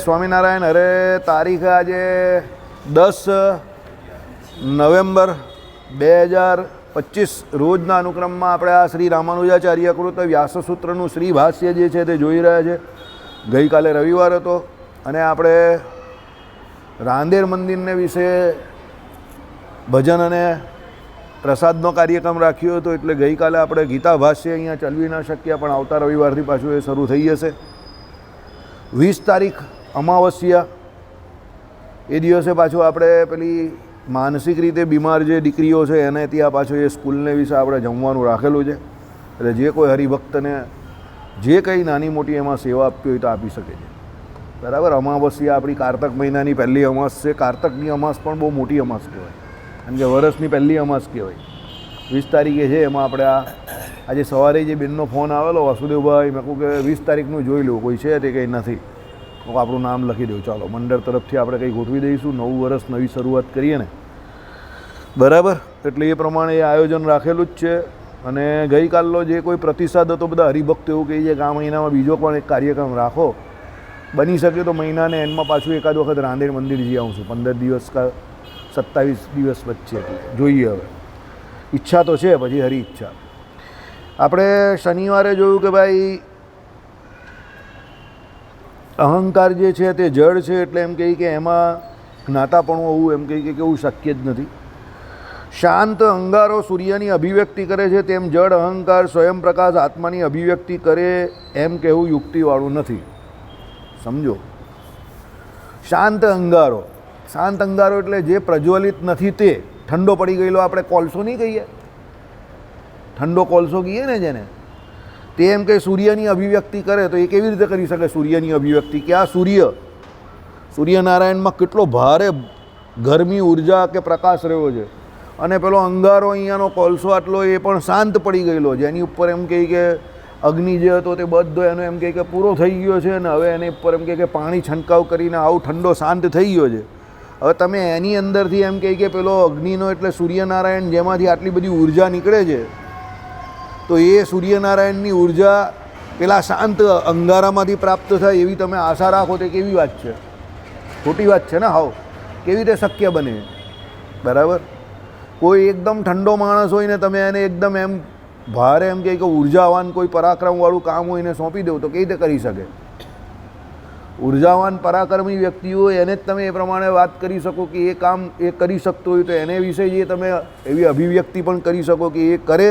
સ્વામિનારાયણ. અરે તારીખ આજે 10 નવેમ્બર 2025 રોજના અનુક્રમમાં આપણે આ શ્રી રામાનુજાચાર્ય કૃત વ્યાસસૂત્રનું શ્રી ભાષ્ય જે છે તે જોઈ રહ્યા છે. ગઈકાલે રવિવાર હતો અને આપણે રાંદેર મંદિરને વિશે ભજન અને પ્રસાદનો કાર્યક્રમ રાખ્યો હતો, એટલે ગઈકાલે આપણે ગીતા ભાષ્ય અહીંયા ચલાવી ન શક્યા, પણ આવતા રવિવારથી પાછું એ શરૂ થઈ જશે. 20 તારીખ અમાવસ્યા, એ દિવસે પાછું આપણે પેલી માનસિક રીતે બીમાર જે દીકરીઓ છે એને ત્યાં પાછું એ સ્કૂલને વિશે આપણે જમવાનું રાખેલું છે. એટલે જે કોઈ હરિભક્તને જે કંઈ નાની મોટી એમાં સેવા આપવી હોય તો આપી શકે છે. બરાબર. અમાવસ્યા આપણી કારતક મહિનાની પહેલી અમાસ છે. કારતકની અમાસ પણ બહુ મોટી અમાસ કહેવાય, કારણ કે વર્ષની પહેલી અમાસ કહેવાય. 20 તારીખે છે. એમાં આપણે આજે સવારે જે બેનનો ફોન આવેલો વાસુદેવભાઈ, મેં કહું કે 20 તારીખનું જોઈ લો, કોઈ છે તે કંઈ નથી. હું આપણું નામ લખી દઉં, ચાલો મંડળ તરફથી આપણે કંઈ ગોઠવી દઈશું. નવું વર્ષ નવી શરૂઆત કરીએ ને, બરાબર. એટલે એ પ્રમાણે એ આયોજન રાખેલું જ છે. અને ગઈકાલનો જે કોઈ પ્રતિસાદ હતો, બધા હરિભક્તો એવું કહે છે કે આ મહિનામાં બીજો પણ એક કાર્યક્રમ રાખો. બની શકે તો મહિનાને એન્ડમાં પાછું એકાદ વખત રાંદેર મંદિર જઈ આવું છું. 15 દિવસ કા 27 દિવસ વચ્ચે જોઈએ. હવે ઈચ્છા તો છે, પછી હરી ઈચ્છા. આપણે શનિવારે જોયું કે ભાઈ અહંકાર જે છે તે જડ છે, એટલે એમ કહી કે એમાં જ્ઞાતાપણું હોવું એમ કહી કે એવું શક્ય જ નથી. શાંત અંગારો સૂર્યની અભિવ્યક્તિ કરે છે, તેમ જડ અહંકાર સ્વયં પ્રકાશ આત્માની અભિવ્યક્તિ કરે એમ કહેવું યુક્તિવાળું નથી. સમજો. શાંત અંગારો, શાંત અંગારો એટલે જે પ્રજ્વલિત નથી તે ઠંડો પડી ગયેલો. આપણે કોલસો નહીં કહીએ, ઠંડો કોલસો કહીએ ને જેને, તે એમ કે સૂર્યની અભિવ્યક્તિ કરે તો એ કેવી રીતે કરી શકે સૂર્યની અભિવ્યક્તિ? કે આ સૂર્યનારાયણમાં કેટલો ભારે ગરમી ઉર્જા કે પ્રકાશ રહ્યો છે, અને પેલો અંગારો અહીંયાનો કોલસો આટલો એ પણ શાંત પડી ગયેલો, જેની ઉપર એમ કહે કે અગ્નિ જે હતો તે બધો એનો એમ કહે કે પૂરો થઈ ગયો છે, અને હવે એની ઉપર એમ કહે કે પાણી છંટકાવ કરીને આવું ઠંડો શાંત થઈ ગયો છે. હવે તમે એની અંદરથી એમ કહે કે પેલો અગ્નિનો એટલે સૂર્યનારાયણ જેમાંથી આટલી બધી ઉર્જા નીકળે છે, તો એ સૂર્યનારાયણની ઉર્જા પેલા શાંત અંગારામાંથી પ્રાપ્ત થાય એવી તમે આશા રાખો, તે કેવી વાત છે? ખોટી વાત છે ને. હાવ કેવી રીતે શક્ય બને? બરાબર. કોઈ એકદમ ઠંડો માણસ હોય ને તમે એને એકદમ એમ ભારે એમ કે ઉર્જાવાન કોઈ પરાક્રમવાળું કામ હોય એને સોંપી દો તો કેવી રીતે કરી શકે? ઉર્જાવાન પરાક્રમી વ્યક્તિ હોય એને જ તમે એ પ્રમાણે વાત કરી શકો કે એ કામ એ કરી શકતો હોય, તો એને વિશે જે તમે એવી અભિવ્યક્તિ પણ કરી શકો કે એ કરે,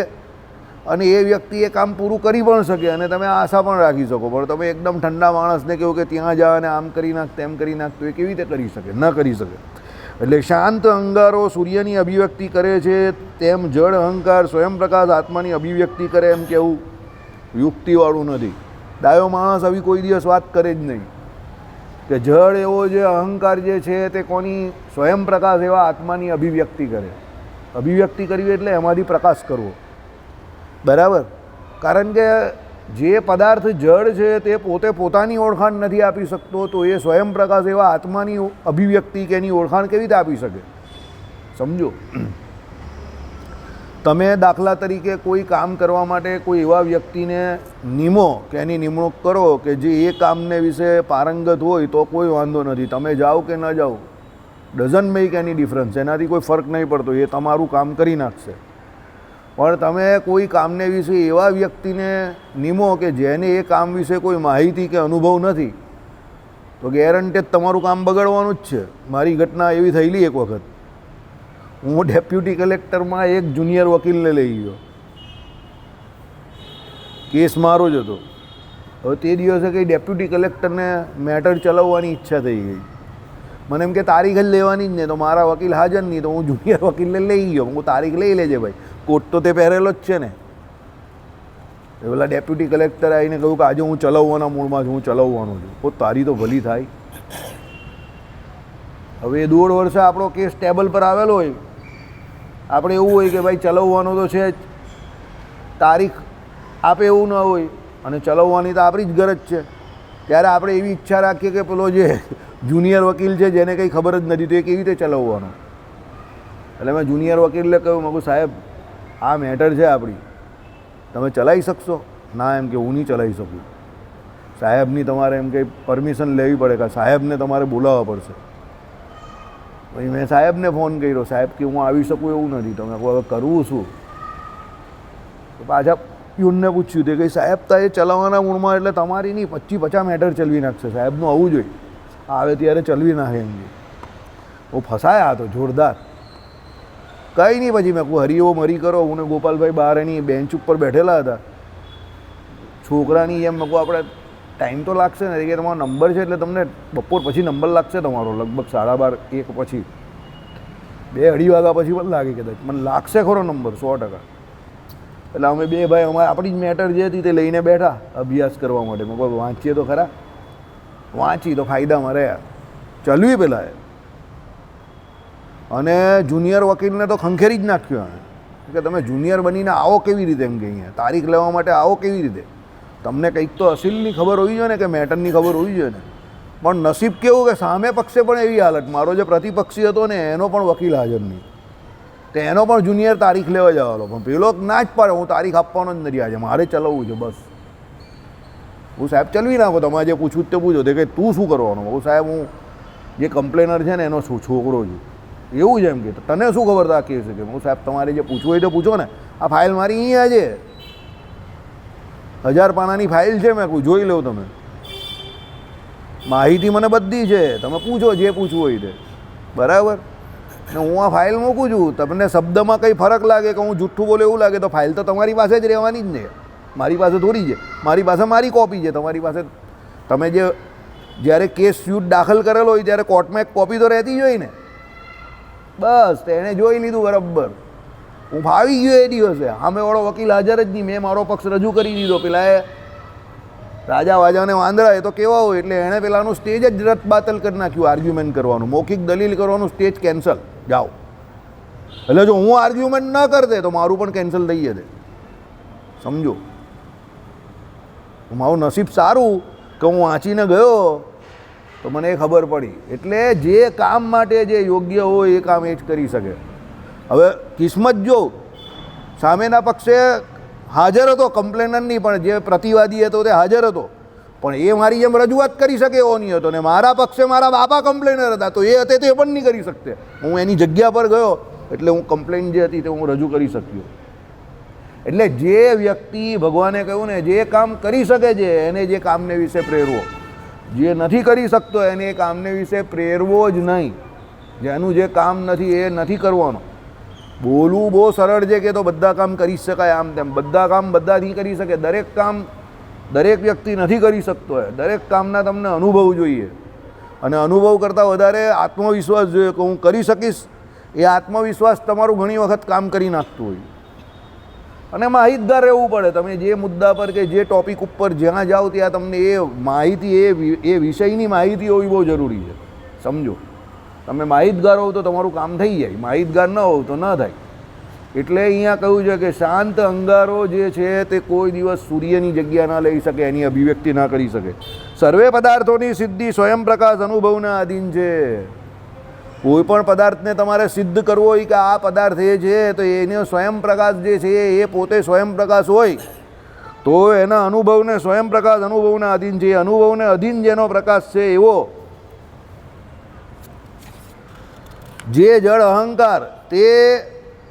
અને એ વ્યક્તિ એ કામ પૂરું કરી પણ શકે, અને તમે આશા પણ રાખી શકો. પણ તમે એકદમ ઠંડા માણસને કહો કે ત્યાં જા અને આમ કરી નાખ તેમ કરી નાખ, તો એ કેવી રીતે કરી શકે? ન કરી શકે. એટલે શાંત અંગારો સૂર્યની અભિવ્યક્તિ કરે છે, તેમ જળ અહંકાર સ્વયં પ્રકાશ આત્માની અભિવ્યક્તિ કરે એમ કેવું યુક્તિવાળું નથી. ડાયો માણસ આવી કોઈ દિવસ વાત કરે જ નહીં કે જળ એવો જે અહંકાર જે છે તે કોની સ્વયં પ્રકાશ એવા આત્માની અભિવ્યક્તિ કરે. અભિવ્યક્તિ કરવી એટલે એમાંથી પ્રકાશ કરવો. બરાબર. કારણ કે જે પદાર્થ જળ છે તે પોતે પોતાની ઓળખાણ નથી આપી શકતો, તો એ સ્વયં પ્રકાશ એવા આત્માની અભિવ્યક્તિ કે એની ઓળખાણ કેવી રીતે આપી શકે? સમજો. તમે દાખલા તરીકે કોઈ કામ કરવા માટે કોઈ એવા વ્યક્તિને નિમો કે એની નિમણૂક કરો કે જે એ કામને વિશે પારંગત હોય, તો કોઈ વાંધો નથી. તમે જાઓ કે ન જાઓ, ડઝન્ટ મેક એની ડિફરન્સ. એનાથી કોઈ ફરક નહીં પડતો, એ તમારું કામ કરી નાખશે. પણ તમે કોઈ કામને વિશે એવા વ્યક્તિને નિમો કે જેને એ કામ વિશે કોઈ માહિતી કે અનુભવ નથી, તો ગેરંટેડ તમારું કામ બગડવાનું જ છે. મારી ઘટના એવી થયેલી એક વખત. હું ડેપ્યુટી કલેક્ટરમાં એક જુનિયર વકીલને લઈ ગયો, કેસ મારો જ હતો. હવે તે દિવસે કંઈ ડેપ્યુટી કલેક્ટરને મેટર ચલાવવાની ઈચ્છા થઈ ગઈ. મને એમ કે તારીખ જ લેવાની જ ને, તો મારા વકીલ હાજર નહીં, તો હું જુનિયર વકીલને લઈ ગયો. હું તારીખ લઈ લેજે ભાઈ, કોટ તો તે પહેરેલો જ છે ને. એ પેલા ડેપ્યુટી કલેક્ટર આવીને કહ્યું કે આજે હું ચલાવવાના મૂળમાં છું, હું ચલાવવાનો છું. તો તારી તો ભલી થાય. હવે 1.5 વર્ષે આપણો કેસ ટેબલ પર આવેલો હોય, આપણે એવું હોય કે ભાઈ ચલાવવાનો તો છે જ, તારીખ આપે એવું ન હોય, અને ચલાવવાની તો આપણી જ ગરજ છે. ત્યારે આપણે એવી ઈચ્છા રાખીએ કે પેલો જે જુનિયર વકીલ છે જેને કંઈ ખબર જ નથી, તો એ કેવી રીતે ચલાવવાનો? એટલે મેં જુનિયર વકીલને કહ્યું, મેં કહું સાહેબ આ મેટર છે આપણી, તમે ચલાવી શકશો? ના, એમ કે હું નહીં ચલાવી શકું. સાહેબની તમારે એમ કંઈ પરમિશન લેવી પડે કે સાહેબને તમારે બોલાવવા પડશે. પછી મેં સાહેબને ફોન કર્યો, સાહેબ કે હું આવી શકું એવું નથી. તો મેં કહું હવે કરવું શું? તો પાછા પ્યુનને પૂછ્યું તે કે સાહેબ તો એ ચલાવવાના મૂળમાં એટલે તમારી નહીં 25-50 મેટર ચલવી નાખશે. સાહેબનું આવવું જોઈએ, આવે ત્યારે ચલવી નાખે એમ. હું ફસાયા તો જોરદાર. કંઈ નહીં, પછી મેં કહું હરીઓ મરી કરો. હું ને ગોપાલભાઈ બહાર એની બેન્ચ ઉપર બેઠેલા હતા. છોકરાની એમ મેં કહું આપણે ટાઈમ તો લાગશે ને કે તમારો નંબર છે એટલે તમને બપોર પછી નંબર લાગશે તમારો, લગભગ 12:30 1 પછી 2-2:30 વાગ્યા પછી પણ લાગે કદાચ. મને લાગશે ખરો નંબર 100%. એટલે અમે બે ભાઈ અમારે આપણી જ મેટર જે હતી તે લઈને બેઠા અભ્યાસ કરવા માટે. મેં કહું વાંચીએ તો ખરા, વાંચી તો ફાયદામાં રહ્યા. ચલવી પેલા અને જુનિયર વકીલને તો ખંખેરી જ નાખ્યો કે તમે જુનિયર બનીને આવો કેવી રીતે, એમ કે અહીંયા તારીખ લેવા માટે આવો કેવી રીતે? તમને કંઈક તો અસીલની ખબર હોવી જોઈએ ને, કે મેટરની ખબર હોવી જોઈએ ને. પણ નસીબ કેવું કે સામે પક્ષે પણ એવી હાલત, મારો જે પ્રતિપક્ષી હતો ને એનો પણ વકીલ હાજર નહીં. તો એનો પણ જુનિયર તારીખ લેવા જવાનો, પણ પેલો ના જ પાડે હું તારીખ આપવાનો જ નથી આજે, મારે ચલાવવું છે બસ. હું સાહેબ ચલવી નાખો, તમારે જે પૂછવું તે પૂછો. તે કે તું શું કરવાનું? હું સાહેબ હું જે કમ્પ્લેનર છે ને એનો છોકરો છું. એવું છે એમ કે તને શું ખબર આ કેસ છે? કે હું સાહેબ તમારે જે પૂછવું હોય તો પૂછો ને, આ ફાઇલ મારી અહીંયા છે, 1000 પાનાની ફાઇલ છે. મેં જોઈ લો, તમે માહિતી મને બધી છે, તમે પૂછો જે પૂછવું હોય તે. બરાબર ને હું આ ફાઇલ મૂકું છું, તમને શબ્દમાં કંઈ ફરક લાગે કે હું જુઠ્ઠું બોલે એવું લાગે તો ફાઇલ તો તમારી પાસે જ રહેવાની જ ને, મારી પાસે થોડી છે. મારી પાસે મારી કોપી છે, તમારી પાસે તમે જે જ્યારે કેસ સ્યુટ દાખલ કરેલો હોય ત્યારે કોર્ટમાં એક કોપી તો રહેતી જ હોય ને. બસ તેણે જોઈ લીધું બરાબર, હું ફાવી ગયો એ દિવસે. સામેવાળો વકીલ હાજર જ નહીં, મેં મારો પક્ષ રજૂ કરી દીધો. પેલા એ રાજા વાજાને વાંદરા એ તો કેવા હોય એટલે એણે પેલાનું સ્ટેજ જ રદ બાતલ કરી નાખ્યું. આર્ગ્યુમેન્ટ કરવાનું, મૌખિક દલીલ કરવાનું સ્ટેજ કેન્સલ, જાઓ. એટલે જો હું આર્ગ્યુમેન્ટ ન કરતે તો મારું પણ કેન્સલ થઈ જશે. સમજો, મારું નસીબ સારું કે હું વાંચીને ગયો તો મને એ ખબર પડી. એટલે જે કામ માટે જે યોગ્ય હોય એ કામ એ જ કરી શકે. હવે કિસ્મત જો સામેના પક્ષે હાજર હતો, કમ્પ્લેનરની પણ જે પ્રતિવાદી હતો તે હાજર હતો, પણ એ મારી જેમ રજૂઆત કરી શકે એવો નહીં હતો. ને મારા પક્ષે મારા બાપા કમ્પ્લેનર હતા તો એ તે પણ નહીં કરી શકતે. હું એની જગ્યા પર ગયો એટલે હું કમ્પ્લેન જે હતી તે હું રજૂ કરી શક્યો. એટલે જે વ્યક્તિ ભગવાને કહ્યું ને જે કામ કરી શકે છે એને જે કામને વિશે પ્રેરવો, જે નથી કરી શકતો એને એ કામને વિશે પ્રેરવો જ નહીં. જેનું જે કામ નથી એ નથી કરવાનો. બોલવું બહુ સરળ છે કે તો બધા કામ કરી શકાય, આમ તેમ બધા કામ બધા નહીં કરી શકે. દરેક કામ દરેક વ્યક્તિ નથી કરી શકતો હોય. દરેક કામના તમને અનુભવ જોઈએ, અને અનુભવ કરતાં વધારે આત્મવિશ્વાસ જોઈએ કે હું કરી શકીશ. એ આત્મવિશ્વાસ તમારું ઘણી વખત કામ કરી નાખતું હોય. અને માહિતગાર રહેવું પડે. તમે જે મુદ્દા પર કે જે ટૉપિક ઉપર જ્યાં જાઓ ત્યાં તમને એ માહિતી એ વિષયની માહિતી હોવી બહુ જરૂરી છે. સમજો, તમે માહિતગાર હોવ તો તમારું કામ થઈ જાય, માહિતગાર ન હોવ તો ન થાય. એટલે અહીંયા કહ્યું છે કે શાંત અંગારો જે છે તે કોઈ દિવસ સૂર્યની જગ્યા ના લઈ શકે, એની અભિવ્યક્તિ ના કરી શકે. સર્વે પદાર્થોની સિદ્ધિ સ્વયં પ્રકાશ અનુભવના આધીન છે. કોઈ પણ પદાર્થને તમારે સિદ્ધ કરવો હોય કે આ પદાર્થ એ છે તો એનો સ્વયં પ્રકાશ જે છે એ પોતે સ્વયં પ્રકાશ હોય તો એના અનુભવને સ્વયં પ્રકાશ અનુભવના આધીન છે. અનુભવને અધીન જેનો પ્રકાશ છે એવો જે જળ અહંકાર તે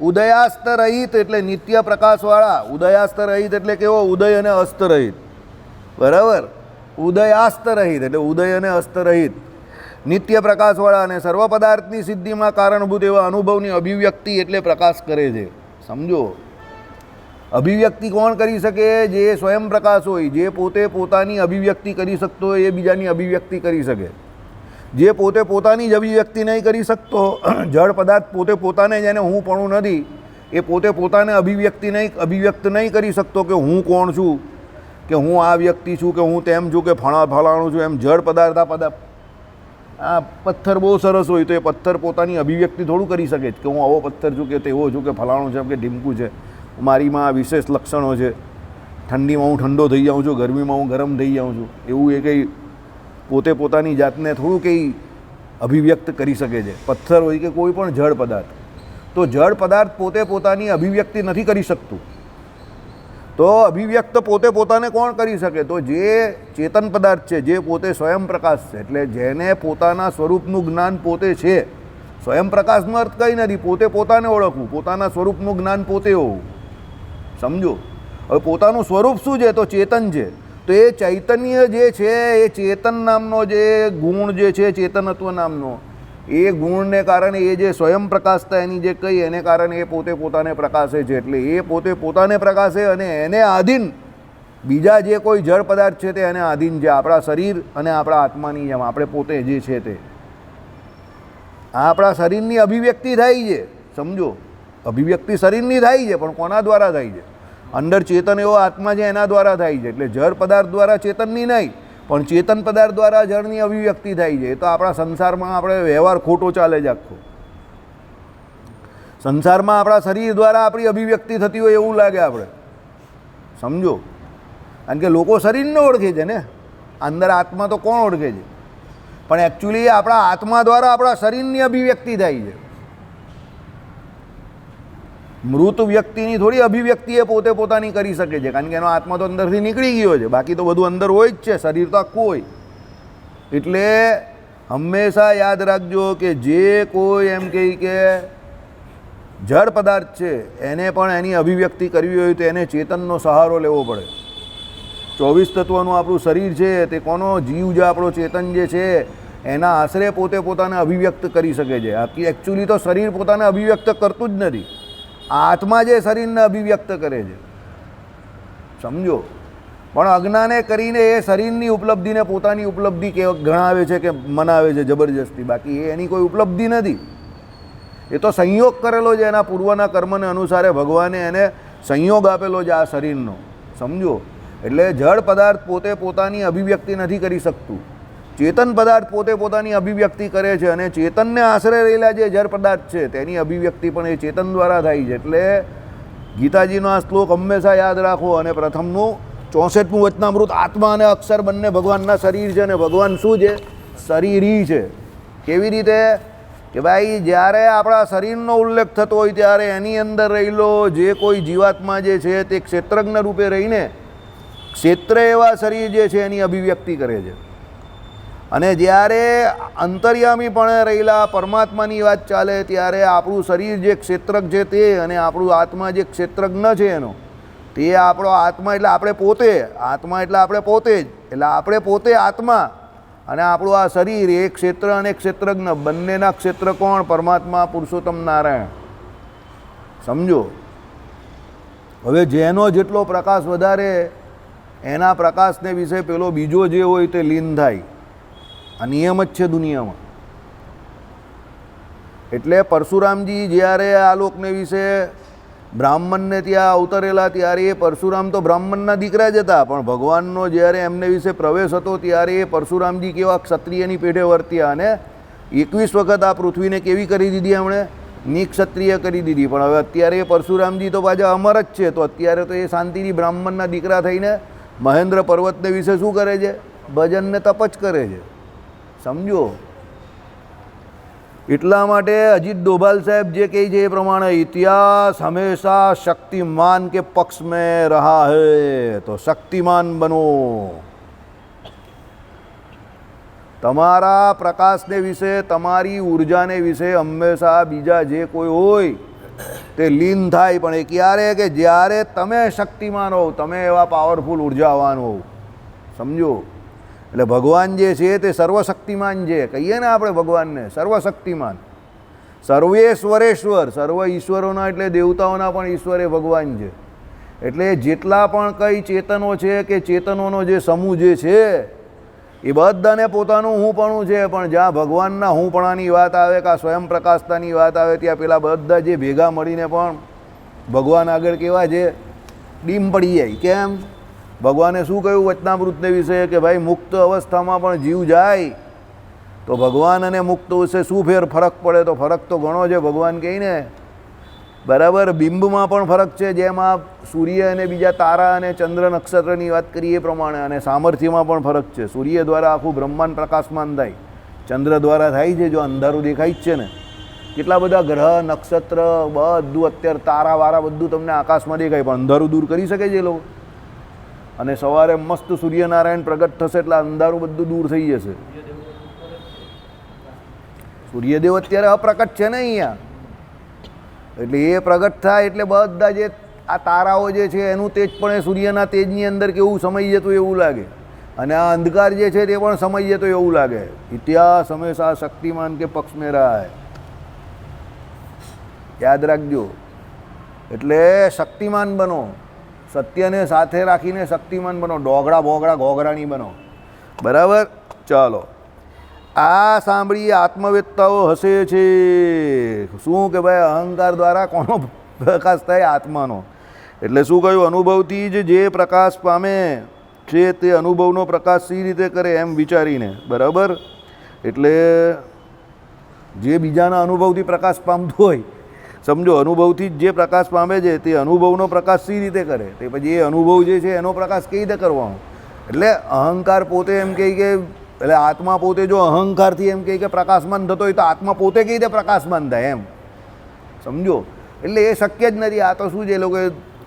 ઉદયાસ્ત રહિત એટલે નિત્ય પ્રકાશવાળા. ઉદયાસ્ત રહિત એટલે કેવો? ઉદય અને અસ્ત રહિત. બરાબર, ઉદયાસ્ત રહિત એટલે ઉદય અને અસ્ત રહિત, નિત્ય પ્રકાશવાળા અને સર્વ પદાર્થની સિદ્ધિમાં કારણભૂત એવા અનુભવની અભિવ્યક્તિ એટલે પ્રકાશ કરે છે. સમજો, અભિવ્યક્તિ કોણ કરી શકે? જે સ્વયં પ્રકાશ હોય, જે પોતે પોતાની અભિવ્યક્તિ કરી શકતો હોય એ બીજાની અભિવ્યક્તિ કરી શકે. જે પોતે પોતાની જ અભિવ્યક્તિ નહીં કરી શકતો, જળ પદાર્થ પોતે પોતાને જેને હું પણ નથી એ પોતે પોતાને અભિવ્યક્ત નહીં કરી શકતો કે હું કોણ છું, કે હું આ વ્યક્તિ છું, કે હું તેમ છું, કે ફલાણું છું. એમ જળ પદાર્થ આ પથ્થર બહુ સરસ હોય તો એ પથ્થર પોતાની અભિવ્યક્તિ થોડું કરી શકે કે હું આવો પથ્થર છું, કે તેવો છું, કે ફલાણું છે, કે ઢીમકું છે, મારીમાં આ વિશેષ લક્ષણો છે, ઠંડીમાં હું ઠંડો થઈ જાઉં છું, ગરમીમાં હું ગરમ થઈ જાઉં છું. એવું એ કંઈ પોતે પોતાની જાતને થોડું કંઈ અભિવ્યક્ત કરી શકે છે. પથ્થર હોય કે કોઈ પણ જળ પદાર્થ, તો જળ પદાર્થ પોતે પોતાની અભિવ્યક્તિ નથી કરી શકતું. તો અભિવ્યક્ત પોતે પોતાને કોણ કરી શકે? તો જે ચેતન પદાર્થ છે, જે પોતે સ્વયં પ્રકાશ છે, એટલે જેને પોતાના સ્વરૂપનું જ્ઞાન પોતે છે. સ્વયં પ્રકાશનો અર્થ કંઈ નથી, પોતે પોતાને ઓળખવું, પોતાના સ્વરૂપનું જ્ઞાન પોતે હોવું. સમજો. હવે પોતાનું સ્વરૂપ શું છે? તો ચેતન છે. તો એ ચૈતન્ય જે છે, એ ચેતન નામનો જે ગુણ જે છે, ચેતનત્વ નામનો, એ ગુણને કારણે એ જે સ્વયં પ્રકાશતા એની જે કહી એને કારણે એ પોતે પોતાને પ્રકાશે છે. એટલે એ પોતે પોતાને પ્રકાશે અને એને આધીન બીજા જે કોઈ જળ પદાર્થ છે તે એને આધીન છે. આપણા શરીર અને આપણા આત્માની જેમ આપણે પોતે જે છે તે આપણા શરીરની અભિવ્યક્તિ થાય છે. સમજો, અભિવ્યક્તિ શરીરની થાય છે, પણ કોના દ્વારા થાય છે? અંદર ચેતન એવો આત્મા છે એના દ્વારા થાય છે. એટલે જળ પદાર્થ દ્વારા ચેતનની નહીં, પણ ચેતન પદાર્થ દ્વારા જળની અભિવ્યક્તિ થાય છે. એ તો આપણા સંસારમાં આપણે વ્યવહાર ખોટો ચાલે છે આખો. સંસારમાં આપણા શરીર દ્વારા આપણી અભિવ્યક્તિ થતી હોય એવું લાગે આપણે. સમજો, કારણ કે લોકો શરીરને ઓળખે છે ને, અંદર આત્મા તો કોણ ઓળખે છે? પણ એકચ્યુઅલી આપણા આત્મા દ્વારા આપણા શરીરની અભિવ્યક્તિ થાય છે. મૃત વ્યક્તિની થોડી અભિવ્યક્તિ એ પોતે પોતાની કરી શકે છે, કારણ કે એનો આત્મા તો અંદરથી નીકળી ગયો છે. બાકી તો બધું અંદર હોય જ છે, શરીર તો આખું હોય. એટલે હંમેશા યાદ રાખજો કે જે કોઈ એમ કહે કે જળ પદાર્થ છે એને પણ એની અભિવ્યક્તિ કરવી હોય તો એને ચેતનનો સહારો લેવો પડે. 24 તત્વનું આપણું શરીર છે તે કોનો જીવ જે આપણો ચેતન જે છે એના આશરે પોતે પોતાને અભિવ્યક્ત કરી શકે છે. એકચ્યુઅલી તો શરીર પોતાને અભિવ્યક્ત કરતું જ નથી, આત્મા જે શરીરને અભિવ્યક્ત કરે છે. સમજો, પણ અજ્ઞાને કરીને એ શરીરની ઉપલબ્ધિને પોતાની ઉપલબ્ધિ ગણાવે છે કે મનાવે છે જબરજસ્તી. બાકી એ એની કોઈ ઉપલબ્ધિ નથી, એ તો સંયોગ કરેલો છે. એના પૂર્વના કર્મને અનુસારે ભગવાને એને સંયોગ આપેલો છે આ શરીરનો. સમજો, એટલે જળ પદાર્થ પોતે પોતાની અભિવ્યક્તિ નથી કરી શકતું, ચેતન પદાર્થ પોતે પોતાની અભિવ્યક્તિ કરે છે. અને ચેતનને આશરે રહેલા જે જળ પદાર્થ છે તેની અભિવ્યક્તિ પણ એ ચેતન દ્વારા થાય છે. એટલે ગીતાજીનો આ શ્લોક હંમેશા યાદ રાખો. અને પ્રથમનું 64મું વચનામૃત, આત્મા અને અક્ષર બંને ભગવાનના શરીર છે. અને ભગવાન શું છે? શરીરી છે. કેવી રીતે? કે ભાઈ જ્યારે આપણા શરીરનો ઉલ્લેખ થતો હોય ત્યારે એની અંદર રહેલો જે કોઈ જીવાત્મા જે છે તે ક્ષેત્રજ્ઞ રૂપે રહીને ક્ષેત્ર એવા શરીર જે છે એની અભિવ્યક્તિ કરે છે. અને જ્યારે અંતર્યામીપણે રહેલા પરમાત્માની વાત ચાલે ત્યારે આપણું શરીર જે ક્ષેત્રક છે તે અને આપણું આત્મા જે ક્ષેત્રજ્ઞ છે એનો તે આપણો આત્મા એટલે આપણે પોતે, આત્મા એટલે આપણે પોતે જ, એટલે આપણે પોતે આત્મા અને આપણું આ શરીર એ ક્ષેત્ર અને ક્ષેત્રજ્ઞ બંનેના ક્ષેત્ર કોણ? પરમાત્મા પુરુષોત્તમ નારાયણ. સમજો, હવે જેનો જેટલો પ્રકાશ વધારે એના પ્રકાશને વિશે પેલો બીજો જે હોય તે લીન થાય. આ નિયમ જ છે દુનિયામાં. એટલે પરશુરામજી જ્યારે આ લોકને વિશે બ્રાહ્મણને ત્યાં અવતરેલા ત્યારે એ પરશુરામ તો બ્રાહ્મણના દીકરા જ હતા, પણ ભગવાનનો જ્યારે એમને વિશે પ્રવેશ હતો ત્યારે એ પરશુરામજી કેવા ક્ષત્રિયની પેઢે વર્ત્યા અને 21 વખત આ પૃથ્વીને કેવી કરી દીધી એમણે? નિક્ષત્રિય કરી દીધી. પણ હવે અત્યારે એ પરશુરામજી તો પાછા અમર જ છે, તો અત્યારે તો એ શાંતિથી બ્રાહ્મણના દીકરા થઈને મહેન્દ્ર પર્વતને વિશે શું કરે છે? ભજનને તપ જ કરે છે. સમજો, એટલા માટે અજીત ડોભાલ સાહેબ જે કહે છે એ પ્રમાણે ઇતિહાસ હંમેશા શક્તિમાન કે પક્ષ મેં રહા હૈ, તો શક્તિમાન બનો. તમારા પ્રકાશને વિશે, તમારી ઉર્જાને વિશે હંમેશા બીજા જે કોઈ હોય તે લીન થાય. પણ એ ક્યારે? કે જ્યારે તમે શક્તિમાન હોવ, તમે એવા પાવરફુલ ઉર્જાવાન હોવ. સમજો, એટલે ભગવાન જે છે તે સર્વશક્તિમાન છે. કહીએ ને આપણે ભગવાનને સર્વશક્તિમાન, સર્વેશ્વરેશ્વર, સર્વ ઈશ્વરોના એટલે દેવતાઓના પણ ઈશ્વર એ ભગવાન છે. એટલે જેટલા પણ કંઈ ચેતનો છે કે ચેતનોનો જે સમૂહ જે છે એ બધાને પોતાનું હુંપણું છે. પણ જ્યાં ભગવાનના હુંપણાની વાત આવે કે સ્વયં પ્રકાશતાની વાત આવે ત્યાં પેલા બધા જે ભેગા મળીને પણ ભગવાન આગળ કેવા છે? ડીમ પડી જાય. કેમ? ભગવાને શું કહ્યું વચનામૃતને વિશે? કે ભાઈ મુક્ત અવસ્થામાં પણ જીવ જાય તો ભગવાન અને મુક્ત વિશે શું ફરક પડે? તો ફરક તો ઘણો છે. ભગવાન કહે ને બરાબર, બિંબમાં પણ ફરક છે, જેમ આ સૂર્ય અને બીજા તારા અને ચંદ્ર નક્ષત્રની વાત કરીએ એ પ્રમાણે. અને સામર્થ્યમાં પણ ફરક છે. સૂર્ય દ્વારા આખું બ્રહ્માંડ પ્રકાશમાન થાય, ચંદ્ર દ્વારા થાય છે જો અંધારું દેખાય જ છે ને. કેટલા બધા ગ્રહ નક્ષત્ર બધું અત્યારે તારા વારા બધું તમને આકાશમાં દેખાય, પણ અંધારું દૂર કરી શકે છે એ લોકો? અને સવારે મસ્ત સૂર્યનારાયણ પ્રગટ થશે એટલે અંધારું બધું દૂર થઈ જશે. સૂર્યદેવ અત્યારે અપ્રકટ છે ને અહીંયા, એટલે એ પ્રગટ થાય એટલે બધા જે આ તારાઓ જે છે એનું તેજ પણ એ સૂર્યના તેજની અંદર કેવું સમાઈ જતું એવું લાગે, અને આ અંધકાર જે છે તે પણ સમાઈ જતો એવું લાગે. ઇતિહાસ હંમેશા શક્તિમાન કે પક્ષ મેં રહા હૈ, યાદ રાખજો. એટલે શક્તિમાન બનો, સત્યને સાથે રાખીને શક્તિમાન બનો, ડોગડા બોગડા ઘોઘરાની બનો. બરાબર? ચાલો, આ સાંભળી આત્મવેત્તાઓ હસે છે. શું કે ભાઈ અહંકાર દ્વારા કોનો પ્રકાશ થાય? આત્માનો. એટલે શું કહ્યું? અનુભવથી જ જે પ્રકાશ પામે છે તે અનુભવનો પ્રકાશ સી રીતે કરે એમ વિચારીને. બરાબર? એટલે જે બીજાના અનુભવથી પ્રકાશ પામતું હોય, સમજો અનુભવથી જ જે પ્રકાશ પામે છે તે અનુભવનો પ્રકાશ સી રીતે કરે, તે પછી એ અનુભવ જે છે એનો પ્રકાશ કઈ રીતે કરવાનો? એટલે અહંકાર પોતે એમ કહે કે, એટલે આત્મા પોતે જો અહંકારથી એમ કહે કે પ્રકાશમાન થતો હોય તો આત્મા પોતે કઈ રીતે પ્રકાશમાન થાય એમ? સમજો. એટલે એ શક્ય જ નથી. આ તો શું છે, એ લોકો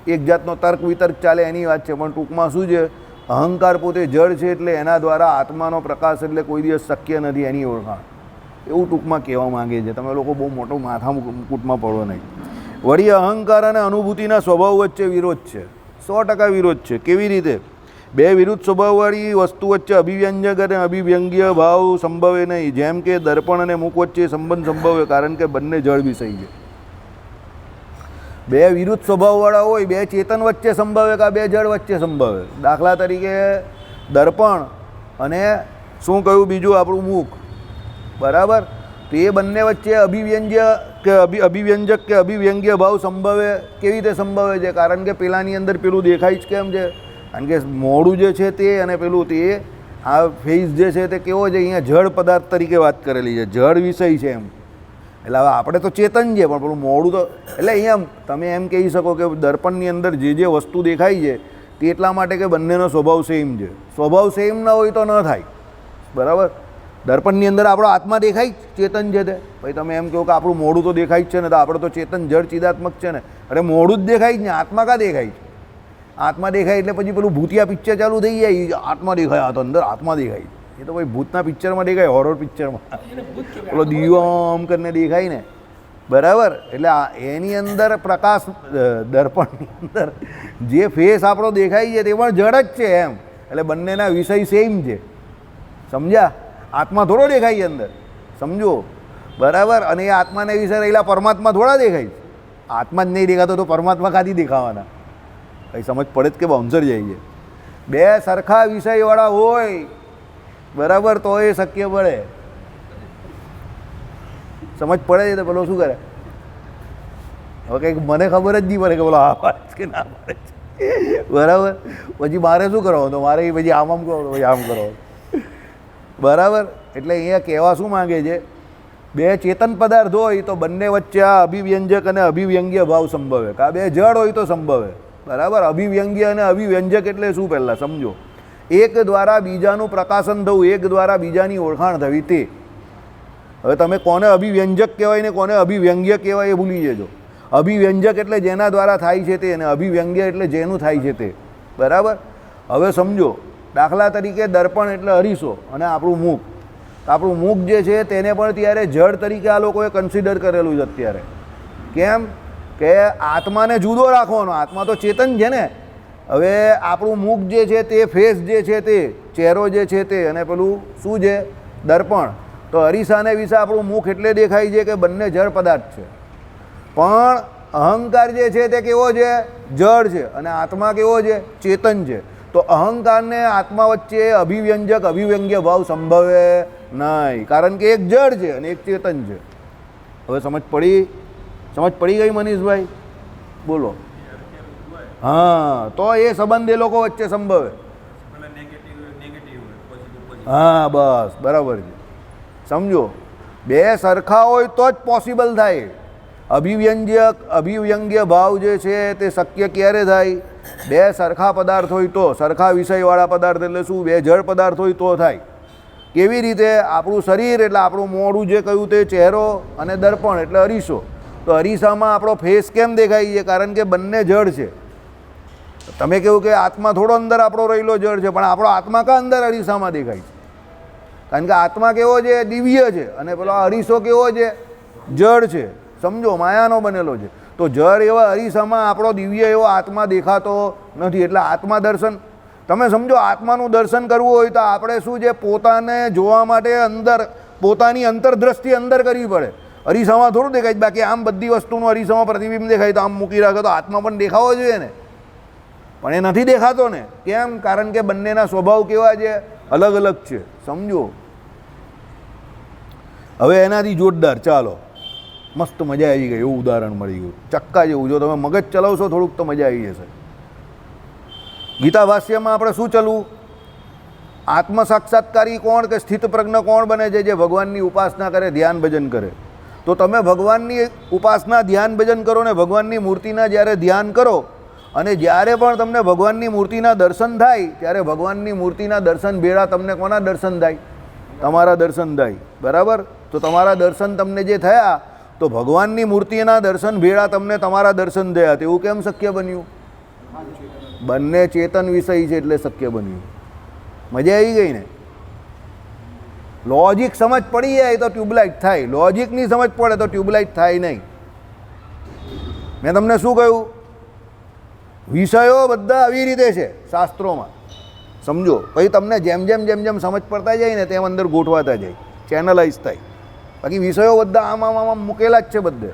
એક જાતનો તર્ક વિતર્ક ચાલે એની વાત છે, પણ ટૂંકમાં શું છે, અહંકાર પોતે જળ છે એટલે એના દ્વારા આત્માનો પ્રકાશ એટલે કોઈ દિવસ શક્ય નથી એની ઓળખાણ. એવું ટૂંકમાં કહેવા માંગે છે. તમે લોકો બહુ મોટો માથા મુકુટમાં પડો નહીં. વળી અહંકાર અને અનુભૂતિના સ્વભાવ વચ્ચે વિરોધ છે, 100% વિરોધ છે. કેવી રીતે? બે વિરુદ્ધ સ્વભાવવાળી વસ્તુ વચ્ચે અભિવ્યંજક અને અભિવ્યંગ્ય ભાવ સંભવે નહીં. જેમ કે દર્પણ અને મુખ વચ્ચે સંબંધ સંભવે, કારણ કે બંને જળ વિષય છે. બે વિરુદ્ધ સ્વભાવવાળા હોય, બે ચેતન વચ્ચે સંભવે કે બે જળ વચ્ચે સંભવે? દાખલા તરીકે દર્પણ અને શું કહ્યું બીજું આપણું મુખ. બરાબર? તો એ બંને વચ્ચે અભિવ્યંજક કે અભિવ્યંગ્ય ભાવ સંભવે. કેવી રીતે સંભવે છે? કારણ કે પેલાની અંદર પેલું દેખાય જ કેમ છે? કારણ કે મોડું જે છે તે અને પેલું તે આ ફેઝ જે છે તે કેવો છે? અહીંયા જળ પદાર્થ તરીકે વાત કરેલી છે, જળ વિષય છે એમ. એટલે હવે આપણે તો ચેતન છે, પણ પેલું મોડું તો, એટલે અહીંયા તમે એમ કહી શકો કે દર્પણની અંદર જે જે વસ્તુ દેખાય છે તે એટલા માટે કે બંનેનો સ્વભાવ સેમ છે. સ્વભાવ સેમ ના હોય તો ન થાય. બરાબર? દર્પણની અંદર આપણો આત્મા દેખાય જ, ચેતન છે તે. ભાઈ તમે એમ કહો કે આપણું મોડું તો દેખાય જ છે ને, તો આપણે તો ચેતન જળ ચિદાત્મક છે ને. અરે મોડું જ દેખાય જ ને, આત્મા કાં દેખાય છે? આત્મા દેખાય એટલે પછી પેલું ભૂતિયા પિક્ચર ચાલુ થઈ જાય, આત્મા દેખાય, તો અંદર આત્મા દેખાય. એ તો ભાઈ ભૂતના પિક્ચરમાં દેખાય, હોરર પિક્ચરમાં પેલો દીવો આમ કરીને દેખાય ને. બરાબર? એટલે એની અંદર પ્રકાશ, દર્પણની અંદર જે ફેસ આપણો દેખાય છે તે પણ જળ જ છે એમ. એટલે બંનેના વિષય સેમ છે. સમજ્યા? આત્મા થોડો દેખાય છે અંદર, સમજો. બરાબર? અને એ આત્માને વિશે રહેલા પરમાત્મા થોડા દેખાય છે. આત્મા જ નહીં દેખાતો તો પરમાત્મા કાથી દેખાવાના? કંઈ સમજ પડે જ કે બાઉન્સર જાય છે. બે સરખા વિષયવાળા હોય, બરાબર, તો એ શક્ય પડે. સમજ પડે છે તો પેલો શું કરે? હવે કંઈક મને ખબર જ નહીં પડે કે બોલો આ પાડે કે ના પાડે છે. બરાબર? પછી મારે શું કરવાનું? તો મારે પછી આમ કરો, પછી આમ કરો. બરાબર? એટલે અહીંયા કહેવા શું માગે છે? બે ચેતન પદાર્થ હોય તો બંને વચ્ચે આ અભિવ્યંજક અને અભિવ્યંગ્ય ભાવ સંભવે. કે આ બે જળ હોય તો સંભવે. બરાબર? અભિવ્યંગ્ય અને અભિવ્યંજક એટલે શું પહેલાં સમજો. એક દ્વારા બીજાનું પ્રકાશન થવું, એક દ્વારા બીજાની ઓળખાણ થવી તે. હવે તમે કોને અભિવ્યંજક કહેવાય ને કોને અભિવ્યંગ્ય કહેવાય એ ભૂલી જજો. અભિવ્યંજક એટલે જેના દ્વારા થાય છે તે, અને અભિવ્યંગ્ય એટલે જેનું થાય છે તે. બરાબર? હવે સમજો, દાખલા તરીકે દર્પણ એટલે અરીસો અને આપણું મુખ. આપણું મુખ જે છે તેને પણ ત્યારે જળ તરીકે આ લોકોએ કન્સિડર કરેલું છે અત્યારે. કેમ કે આત્માને જુદો રાખવાનો, આત્મા તો ચેતન છે ને. હવે આપણું મુખ જે છે તે, ફેસ જે છે તે, ચહેરો જે છે તે, અને પેલું શું છે? દર્પણ. તો અરીસાને વિશે આપણું મુખ એટલે દેખાય છે કે બંને જળ પદાર્થ છે. પણ અહંકાર જે છે તે કેવો છે? જળ છે. અને આત્મા કેવો છે? ચેતન છે. તો અહંકારને આત્મા વચ્ચે અભિવ્યંજક અભિવ્યંગ્ય ભાવ સંભવે નહીં, કારણ કે એક જળ છે અને એક ચેતન છે. હવે સમજ પડી? સમજ પડી ગઈ મનીષભાઈ? બોલો. હા, તો એ સંબંધ એ લોકો વચ્ચે સંભવે. હા, બસ બરાબર છે. સમજો, બે સરખા હોય તો જ પોસિબલ થાય. અભિવ્યંગ્ય ભાવ જે છે તે શક્ય ક્યારે થાય? બે સરખા પદાર્થ હોય તો. સરખા વિષયવાળા પદાર્થ એટલે શું? બે જળ પદાર્થ હોય તો થાય. કેવી રીતે? આપણું શરીર એટલે આપણું મોઢું જે કહ્યું તે ચહેરો, અને દર્પણ એટલે અરીસો. તો અરીસામાં આપણો ફેસ કેમ દેખાય છે? કારણ કે બંને જડ છે. તમે કેવું કે આત્મા થોડો અંદર આપણો રહેલો જડ છે, પણ આપણો આત્મા કા અંદર અરીસામાં દેખાય છે? કારણ કે આત્મા કેવો છે? દિવ્ય છે, અને પેલો અરીસો કેવો છે? જડ છે. સમજો, માયાનો બનેલો છે. તો જળ એવા અરીસામાં આપણો દિવ્ય એવો આત્મા દેખાતો નથી. એટલે આત્મા દર્શન, તમે સમજો, આત્માનું દર્શન કરવું હોય તો આપણે શું છે? પોતાને જોવા માટે અંદર પોતાની અંતરદ્રષ્ટિ અંદર કરવી પડે. અરીસામાં થોડું દેખાય. બાકી આમ બધી વસ્તુનું અરીસામાં પ્રતિબિંબ દેખાય તો આમ મૂકી રાખો તો આત્મા પણ દેખાવો જોઈએ ને, પણ એ નથી દેખાતો ને. કેમ? કારણ કે બંનેના સ્વભાવ કેવા છે? અલગ અલગ છે. સમજો. હવે એનાથી જોરદાર, ચાલો, મસ્ત મજા આવી ગઈ એવું ઉદાહરણ મળી ગયું, ચક્કા જેવું. જો તમે મગજ ચલાવશો થોડુંક તો મજા આવી જશે. ગીતા ભાષ્યમાં આપણે શું ચલવું? આત્મ સાક્ષાત્કારી કોણ કે સ્થિત પ્રજ્ઞ કોણ બને છે? જે ભગવાનની ઉપાસના કરે, ધ્યાન ભજન કરે. તો તમે ભગવાનની ઉપાસના, ધ્યાન ભજન કરો ને ભગવાનની મૂર્તિના જ્યારે ધ્યાન કરો, અને જ્યારે પણ તમને ભગવાનની મૂર્તિના દર્શન થાય ત્યારે ભગવાનની મૂર્તિના દર્શન ભેળા તમને કોના દર્શન થાય? તમારા દર્શન થાય. બરાબર? તો તમારા દર્શન તમને જે થયા, તો ભગવાનની મૂર્તિના દર્શન ભેળા તમને તમારા દર્શન થયા. તેવું કેમ શક્ય બન્યું? બંને ચેતન વિષય છે એટલે શક્ય બન્યું. મજા આવી ગઈ ને? લોજિક સમજ પડી જાય તો ટ્યુબલાઇટ થાય. લોજિકની સમજ પડે તો ટ્યુબલાઇટ થાય નહીં. મેં તમને શું કહ્યું? વિષયો બધા આવી રીતે છે શાસ્ત્રોમાં. સમજો. પછી તમને જેમ જેમ સમજ પડતા જાય ને તેમ અંદર ગોઠવાતા જાય, ચેનલાઇઝ થાય. બાકી વિષયો બધા આમ મૂકેલા જ છે બધે.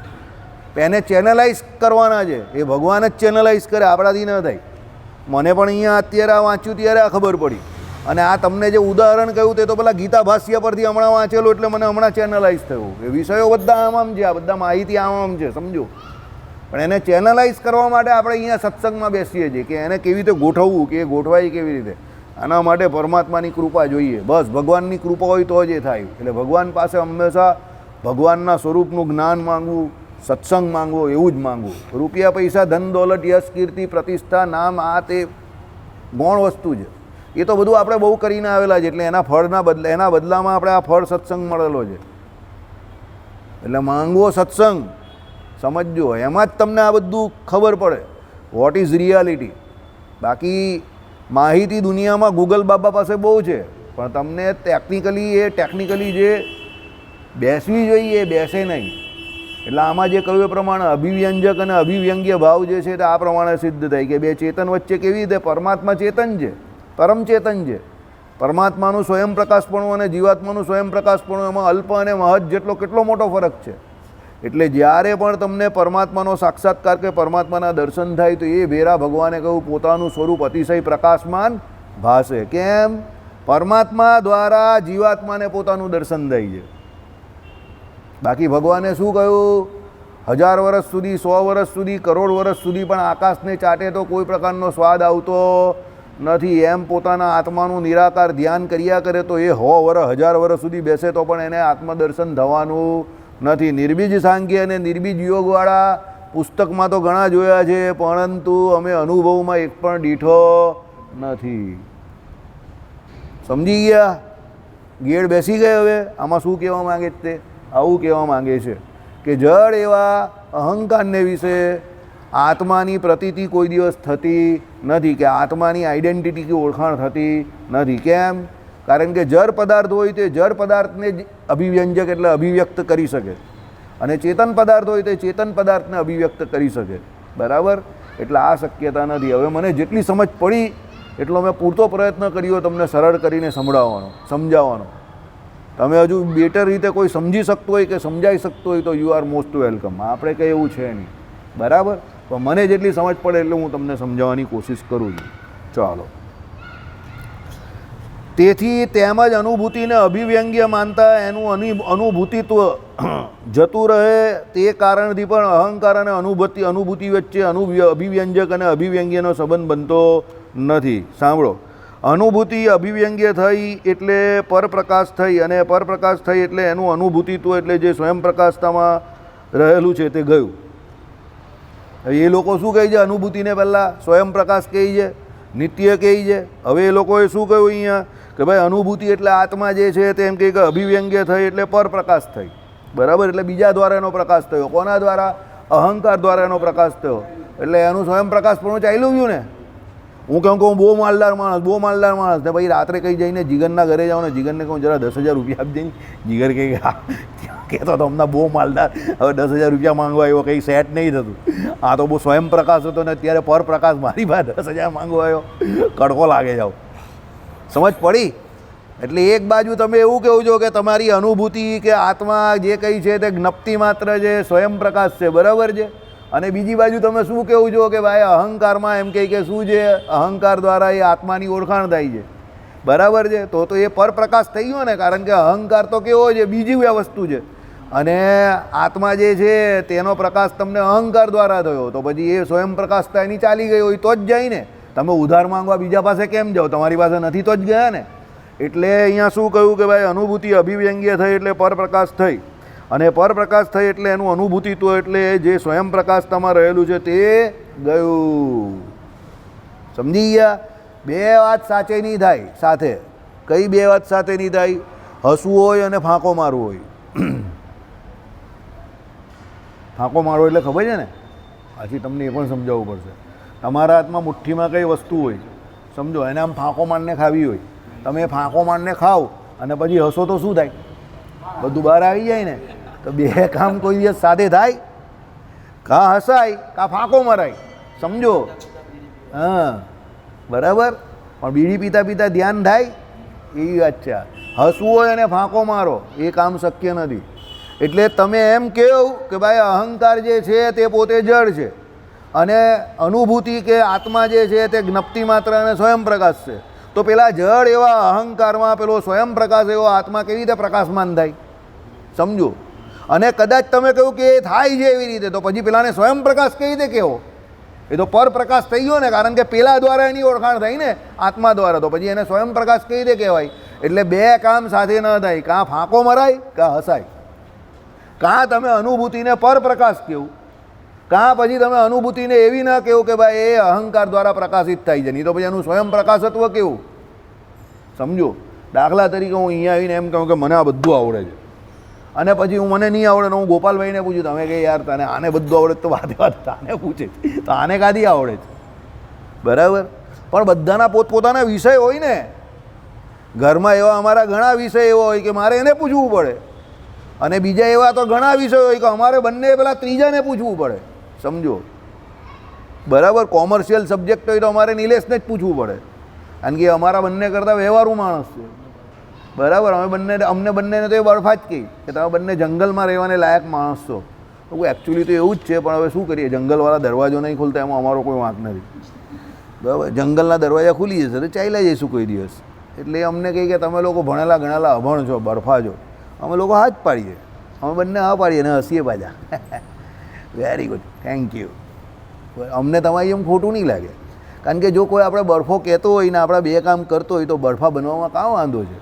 એને ચેનલાઇઝ કરવાના છે. એ ભગવાન જ ચેનલાઇઝ કરે, આપણાથી ન થાય. મને પણ અહીંયા અત્યારે આ વાંચ્યું ત્યારે આ ખબર પડી. અને આ તમને જે ઉદાહરણ કહ્યું તે તો પેલા ગીતા ભાષ્ય પરથી હમણાં વાંચેલું, એટલે મને હમણાં ચેનલાઇઝ થયું. એ વિષયો બધા આમ છે, આ બધા માહિતી આમ છે. સમજો. પણ એને ચેનલાઇઝ કરવા માટે આપણે અહીંયા સત્સંગમાં બેસીએ છીએ કે એને કેવી રીતે ગોઠવવું, કે એ ગોઠવાય કેવી રીતે. આના માટે પરમાત્માની કૃપા જોઈએ. બસ ભગવાનની કૃપા હોય તો જ એ થાય. એટલે ભગવાન પાસે હંમેશા ભગવાનના સ્વરૂપનું જ્ઞાન માંગવું, સત્સંગ માંગવો, એવું જ માંગવું. રૂપિયા, પૈસા, ધન, દોલત, યશ, કીર્તિ, પ્રતિષ્ઠા, નામ, આ તે ગૌણ વસ્તુ છે. એ તો બધું આપણે બહુ કરીને આવેલા છે. એટલે એના બદલામાં આપણે આ ફળ સત્સંગ મળેલો છે. એટલે માંગવો સત્સંગ. સમજજો, એમાં જ તમને આ બધું ખબર પડે વોટ ઇઝ રિયાલિટી. બાકી માહિતી દુનિયામાં ગૂગલ બાબા પાસે બહુ છે, પણ તમને ટેકનિકલી જે બેસવી જોઈએ એ બેસે નહીં. એટલે આમાં જે કહ્યું એ પ્રમાણે અભિવ્યંજક અને અભિવ્યંગ્ય ભાવ જે છે તે આ પ્રમાણે સિદ્ધ થાય કે બે ચેતન વચ્ચે કેવી રીતે? પરમાત્મા ચેતન છે, પરમ ચેતન છે. પરમાત્માનું સ્વયં પ્રકાશપણું અને જીવાત્માનું સ્વયં પ્રકાશપણું, એમાં અલ્પ અને મહત જેટલો કેટલો મોટો ફરક છે. એટલે જ્યારે પણ તમને પરમાત્માનો સાક્ષાત્કાર કે પરમાત્માના દર્શન થાય તો એ ભેરા ભગવાને કહ્યું પોતાનું સ્વરૂપ અતિશય પ્રકાશમાન ભાસે. કેમ? પરમાત્મા દ્વારા જીવાત્માને પોતાનું દર્શન થાય છે. બાકી ભગવાને શું કહ્યું? 1000 વર્ષ સુધી, 100 વર્ષ સુધી, કરોડ વર્ષ સુધી પણ આકાશને ચાટે તો કોઈ પ્રકારનો સ્વાદ આવતો નથી. એમ પોતાના આત્માનું નિરાકાર ધ્યાન કર્યા કરે તો એ 100 વર્ષ, 1000 વર્ષ સુધી બેસે તો પણ એને આત્મદર્શન થવાનું નથી. નિર્બીજ સાંખ્ય અને નિર્બીજ યોગવાળા પુસ્તકમાં તો ઘણા જોયા છે, પરંતુ અમે અનુભવમાં એક પણ દીઠો નથી. સમજી ગયા? ગેડ બેસી ગઈ. હવે આમાં શું કહેવા માંગે છે? તે આવું કહેવા માંગે છે કે જળ એવા અહંકારને વિશે આત્માની પ્રતીતિ કોઈ દિવસ થતી નથી, કે આત્માની આઈડેન્ટિટી કે ઓળખાણ થતી નથી. કેમ? કારણ કે જળ પદાર્થ હોય તે જળ પદાર્થને જ અભિવ્યંજક એટલે અભિવ્યક્ત કરી શકે, અને ચેતન પદાર્થ હોય તે ચેતન પદાર્થને અભિવ્યક્ત કરી શકે. બરાબર? એટલે આ શક્યતા નથી. હવે મને જેટલી સમજ પડી એટલો મેં પૂરતો પ્રયત્ન કર્યો તમને સરળ કરીને સમજાવવાનો. તમે હજુ બેટર રીતે કોઈ સમજી શકતો હોય કે સમજાઈ શકતો હોય તો યુ આર મોસ્ટ વેલકમ. આપણે કંઈ એવું છે નહીં. બરાબર? પણ મને જેટલી સમજ પડે એટલે હું તમને સમજાવવાની કોશિશ કરું છું. ચાલો. તેથી તેમજ અનુભૂતિને અભિવ્યંગ્ય માનતા એનું અનુભૂતિત્વ જતું રહે તે કારણથી પણ અહંકાર અને અનુભૂતિ વચ્ચે અભિવ્યંજક અને અભિવ્યંગ્યનો સંબંધ બનતો નથી. સાંભળો, અનુભૂતિ અભિવ્યંગ્ય થઈ એટલે પરપ્રકાશ થઈ, અને પરપ્રકાશ થઈ એટલે એનું અનુભૂતિત્વ એટલે જે સ્વયં પ્રકાશતામાં રહેલું છે તે ગયું. એ લોકો શું કહે છે? અનુભૂતિને પહેલાં સ્વયં પ્રકાશ કહે છે, નિત્ય કહે છે. હવે એ લોકોએ શું કહ્યું અહીંયા કે ભાઈ અનુભૂતિ એટલે આત્મા જે છે તે એમ કે અભિવ્યંગ્ય થઈ એટલે પરપ્રકાશ થઈ, બરાબર. એટલે બીજા દ્વારા એનો પ્રકાશ થયો. કોના દ્વારા? અહંકાર દ્વારા એનો પ્રકાશ થયો. એટલે એનું સ્વયં પ્રકાશ પણ ચાલ્યું ગયું ને. હું કહું કે હું બહુ માલદાર માણસ ને ભાઈ રાત્રે કઈ જઈને જીગરના ઘરે જાઉં ને જીગરને કહું જરા 10,000 રૂપિયા આપી દઈને. જીગર કહે કહેતો તો હમણાં બહુ માલદાર, હવે 10,000 રૂપિયા માંગવા આવ્યો, કંઈ સેટ નહીં થતું. આ તો બહુ સ્વયં પ્રકાશ હતો ને અત્યારે પરપ્રકાશ મારી પાસે 10,000 માંગવા આવ્યો, કડકો લાગે જાઓ. સમજ પડી? એટલે એક બાજુ તમે એવું કહેવું છો કે તમારી અનુભૂતિ કે આત્મા જે કંઈ છે તે જ્ઞપ્તિ માત્ર છે, સ્વયં પ્રકાશ છે, બરાબર છે. અને બીજી બાજુ તમે શું કહેવું છો કે ભાઈ અહંકારમાં એમ કહે કે શું છે, અહંકાર દ્વારા એ આત્માની ઓળખાણ થાય છે, બરાબર છે. તો એ પરપ્રકાશ થઈ ગયો ને, કારણ કે અહંકાર તો કેવો છે, બીજી વસ્તુ છે, અને આત્મા જે છે તેનો પ્રકાશ તમને અહંકાર દ્વારા થયો. તો પછી એ સ્વયં પ્રકાશતા એની ચાલી ગઈ હોય તો જ જાય ને. તમે ઉધાર માંગવા બીજા પાસે કેમ જાઓ? તમારી પાસે નથી તો જ ગયા ને. એટલે અહીંયા શું કહ્યું કે ભાઈ અનુભૂતિ અભિવ્યંગ્ય થઈ એટલે પરપ્રકાશ થઈ, અને પરપ્રકાશ થઈ એટલે એનું અનુભૂતિત્વ એટલે જે સ્વયં પ્રકાશતામાં રહેલું છે તે ગયું. સમજી ગયા? બે વાત સાચે નહીં થાય સાથે. કઈ બે વાત સાથે નહીં થાય? હસવું હોય અને ફાંકો મારવું હોય. ફાંકો મારવો એટલે ખબર છે ને? આથી તમને એ પણ સમજાવવું પડશે. તમારા હાથમાં મુઠ્ઠીમાં કઈ વસ્તુ હોય, સમજો, એને આમ ફાંકો મારને ખાવી હોય. તમે ફાંકો મારને ખાઓ અને પછી હસો તો શું થાય? બધું બહાર આવી જાય ને. તો બે કામ કોઈ દિવસ સાથે થાય? કાં હસાય કાં ફાંકો મરાય, સમજો. હા, બરાબર. પણ બીડી પીતા પીતા ધ્યાન થાય એવી વાત છે. હસવું હોય અને ફાંકો મારો એ કામ શક્ય નથી. એટલે તમે એમ કહો કે ભાઈ અહંકાર જે છે તે પોતે જડ છે, અને અનુભૂતિ કે આત્મા જે છે તે જ્ઞપ્તિ માત્ર અને સ્વયં પ્રકાશ છે. તો પેલા જડ એવા અહંકારમાં પેલો સ્વયં પ્રકાશ એવો આત્મા કેવી રીતે પ્રકાશમાન થાય? સમજો. અને કદાચ તમે કહ્યું કે એ થાય છે એવી રીતે, તો પછી પેલાને સ્વયં પ્રકાશ કેવી રીતે કહેવો? એ તો પરપ્રકાશ થઈ ગયો ને, કારણ કે પેલા દ્વારા એની ઓળખાણ થઈ ને, આત્મા દ્વારા. તો પછી એને સ્વયં પ્રકાશ કેવી રીતે કહેવાય? એટલે બે કામ સાથે ન થાય. કાં ફાંકો મરાય કાં હસાય. કાં તમે અનુભૂતિને પરપ્રકાશ કહેવું, કાં પછી તમે અનુભૂતિને એવી ના કહેવું કે ભાઈ એ અહંકાર દ્વારા પ્રકાશિત થાય છે, નહીં તો પછી એનું સ્વયં પ્રકાશત્વ કેવું? સમજો. દાખલા તરીકે હું અહીંયા આવીને એમ કહું કે મને આ બધું આવડે છે, અને પછી હું મને નહીં આવડે ને હું ગોપાલભાઈને પૂછું, તમે કહે યાર તને આને બધું આવડે, તો વાત આને પૂછે તો આને કાથી આવડે છે, બરાબર. પણ બધાના પોતપોતાના વિષય હોય ને. ઘરમાં એવા અમારા ઘણા વિષય એવો હોય કે મારે એને પૂછવું પડે, અને બીજા એવા તો ઘણા વિષયો હોય કે અમારે બંને પેલા ત્રીજાને પૂછવું પડે, સમજો, બરાબર. કોમર્શિયલ સબ્જેક્ટ હોય તો અમારે નિલેશને જ પૂછવું પડે, કારણ કે અમારા બંને કરતાં વ્યવહારુ માણસ છે, બરાબર. અમને બંનેને તો એ બરફા જ કહી કે તમે બંને જંગલમાં રહેવાને લાયક માણસ છો. તો એકચ્યુઅલી તો એવું જ છે, પણ હવે શું કરીએ, જંગલવાળા દરવાજો નહીં ખોલતા એમાં અમારો કોઈ વાંક નથી, બરાબર. જંગલના દરવાજા ખુલી જશે તો ચાલ્યા જઈશું કોઈ દિવસ. એટલે અમને કહી કે તમે લોકો ભણેલા ગણેલા અભણ છો, બરફા છો. અમે લોકો હા જ પાડીએ, અમે બંને હા પાડીએ અને હસીએ પાછા. Very good, thank you. અમને તમારી એમ ખોટું નહીં લાગે, કારણ કે જો કોઈ આપણે બરફો કહેતો હોય ને આપણા બે કામ કરતો હોય તો બરફા બનવામાં કાં વાંધો છે?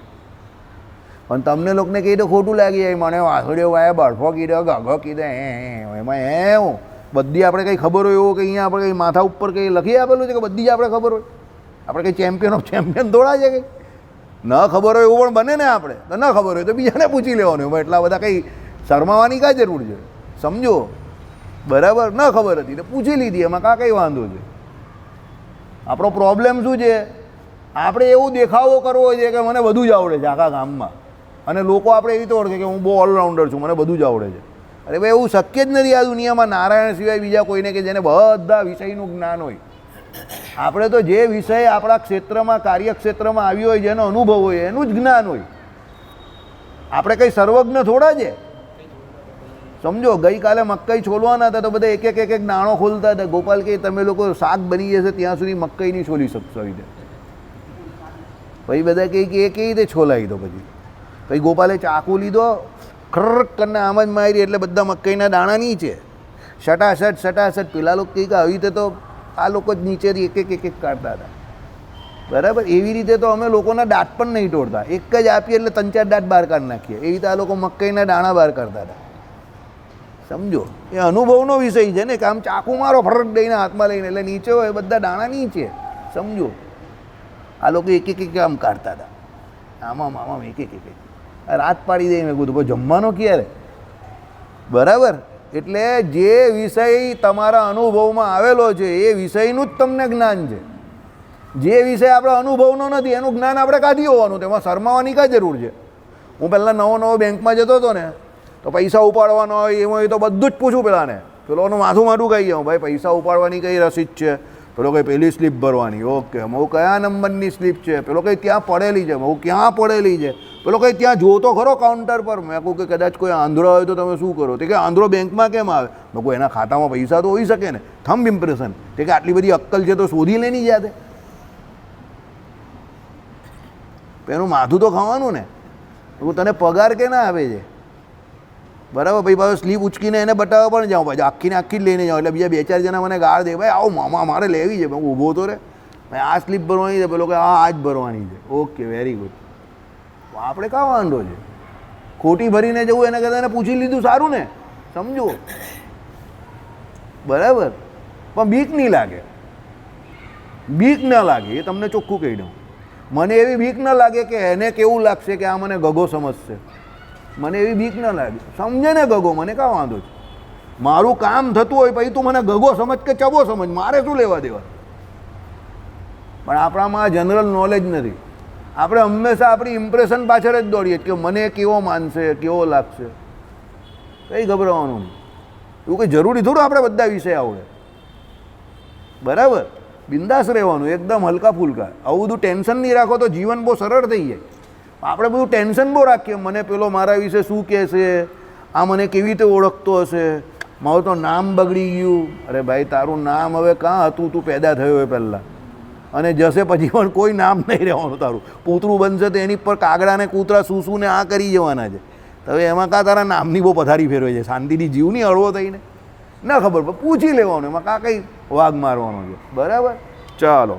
પણ તમને લોકોને કહી તો ખોટું લાગી જાય. મને વાસળીઓ વાયા બરફો કીધો, ગગો કીધો, એમાં હું બધી આપણે કંઈ ખબર હોય એવું કે અહીંયા આપણે કંઈ માથા ઉપર કંઈ લખી આપેલું છે કે બધી જ આપણે ખબર હોય? આપણે કંઈ ચેમ્પિયન ઓફ ચેમ્પિયન દોડા છે કંઈ? ન ખબર હોય એવું પણ બને ને. આપણે તો ન ખબર હોય તો બીજાને પૂછી લેવાનું. એમાં એટલા બધા કંઈ શરમાવાની કાંઈ જરૂર છે, સમજો, બરાબર. ન ખબર હતી તો પૂછી લીધી, એમાં કાં કંઈ વાંધો છે? આપણો પ્રોબ્લેમ શું છે? આપણે એવું દેખાવો કરવો છે કે મને બધું જ આવડે છે આખા ગામમાં, અને લોકો આપણે એવી તો ઓળખે કે હું બહુ ઓલરાઉન્ડર છું, મને બધું જ આવડે છે. અરે ભાઈ, એવું શક્ય જ નથી આ દુનિયામાં. નારાયણ સિવાય બીજા કોઈને કે જેને બધા વિષયનું જ્ઞાન હોય. આપણે તો જે વિષય આપણા ક્ષેત્રમાં, કાર્યક્ષેત્રમાં આવ્યો હોય, જેનો અનુભવ હોય, એનું જ જ્ઞાન હોય. આપણે કંઈ સર્વજ્ઞ થોડા છે, સમજો. ગઈકાલે મકાઈ છોલવાના હતા તો બધા એક એક દાણો ખોલતા હતા. ગોપાલ કે તમે લોકો શાક બની જશે ત્યાં સુધી મકાઈ નહીં છોલી શકશો. આવી રીતે પછી બધા કહે કે એ કેવી રીતે છોલાવી? તો પછી ગોપાલે ચાકુ લીધો, ખર્રક કરીને આમ જ મારી, એટલે બધા મકાઈના દાણા નીચે સટાસટ. પેલા લોકો કહે કે આવી રીતે તો આ લોકો જ નીચેથી એક એક કાઢતા હતા, બરાબર. એવી રીતે તો અમે લોકોના દાંત પણ નહીં તોડતા, એક જ આપીએ એટલે 3-4 દાંત બહાર કાઢી નાખીએ. એવી રીતે આ લોકો મકાઈના દાણા બહાર કાઢતા હતા, સમજો. એ અનુભવનો વિષય છે ને, કે આમ ચાકુ મારો ફરક દઈને હાથમાં લઈને, એટલે નીચે હોય બધા દાણા નીચે, સમજો. આ લોકો એક આમ કાઢતા હતા, આમાં એક રાત પાડી દઈ મેં કીધું જમવાનો ક્યારે? બરાબર. એટલે જે વિષય તમારા અનુભવમાં આવેલો છે એ વિષયનું જ તમને જ્ઞાન છે. જે વિષય આપણે અનુભવનો નથી એનું જ્ઞાન આપણે કાઢી હોવાનું, તેમાં શરમાવાની કાંઈ જરૂર છે? હું પહેલાં નવો બેંકમાં જતો હતો ને તો પૈસા ઉપાડવાનો હોય એમાં તો બધું જ પૂછું પેલાને, પેલોનું માથું કહી જાઉં, ભાઈ પૈસા ઉપાડવાની કઈ રસીદ છે? પેલો કંઈ પેલી સ્લીપ ભરવાની. ઓકે. હું કયા નંબરની સ્લીપ છે? પેલો કંઈ ત્યાં પડેલી છે. હું ક્યાં પડેલી છે? પેલો કંઈ ત્યાં જોતો ખરો કાઉન્ટર પર. મેં કહું કે કદાચ કોઈ આંધળો હોય તો તમે શું કરો? તે કે આંધળો બેંકમાં કેમ આવે? મેં કહું એના ખાતામાં પૈસા તો હોઈ શકે ને, થંબ ઇમ્પ્રેશન. તે કે આટલી બધી અક્કલ છે તો શોધી લેની જાતે. એનું માથું તો ખાવાનું ને. તને પગાર કે ના આવે છે? બરાબર. ભાઈ પાછો સ્લીપ ઉચકીને એને બતાવવા પણ જાઉં, પાછું આખીને આખી જ લઈને જાઉં. એટલે બીજા 2-4 જણા મને ગાળ દે, ભાઈ આવો મામા મારે લેવી છે. હું ઊભો તો રે, ભાઈ આ સ્લીપ ભરવાની છે. પેલો કે હા આ જ ભરવાની છે. Okay very good. આપણે કાં વાંધો છે? ખોટી ભરીને જવું એને કરતાં એને પૂછી લીધું સારું ને, સમજો. બરાબર. પણ બીક નહીં લાગે, બીક ન લાગે એ તમને ચોખ્ખું કહી દઉં. મને એવી બીક ન લાગે કે એને કેવું લાગશે કે આ મને ગગો સમજશે. મને એવી બીક ન લાગે. સમજે ને ગગો, મને કાં વાંધો છે? મારું કામ થતું હોય પછી તું મને ગગો સમજ કે ચબો સમજ, મારે શું લેવા દેવા? પણ આપણામાં જનરલ નોલેજ નથી. આપણે હંમેશા આપણી ઇમ્પ્રેશન પાછળ જ દોડીએ કે મને કેવો માનશે, કેવો લાગશે. કંઈ ગભરાવાનું નહીં. એવું કંઈ જરૂરી થોડું આપણે બધા વિષય આવડે. બરાબર. બિંદાસ રહેવાનું, એકદમ હલકા ફૂલકા. આવું બધું ટેન્શન નહીં રાખો તો જીવન બહુ સરળ થઈ જાય. આપણે બધું ટેન્શન બહુ રાખીએ, મને પેલો મારા વિશે શું કહેશે, આ મને કેવી રીતે ઓળખતો હશે, મારું તો નામ બગડી ગયું. અરે ભાઈ તારું નામ હવે કાં હતું? તું પેદા થયો હોય પહેલાં, અને જશે પછી પણ કોઈ નામ નહીં રહેવાનું તારું. પૂતરું બનશે તો એની પર કાગડાને કૂતરા શું ને આ કરી જવાના છે. તો હવે એમાં કાં તારા નામની બહુ પથારી ફેરવાય છે? શાંતિથી જીવ નહીં હળવો થઈને. ના ખબર પણ પૂછી લેવાનું, એમાં કાં કંઈ વાઘ મારવાનો છે. બરાબર. ચાલો.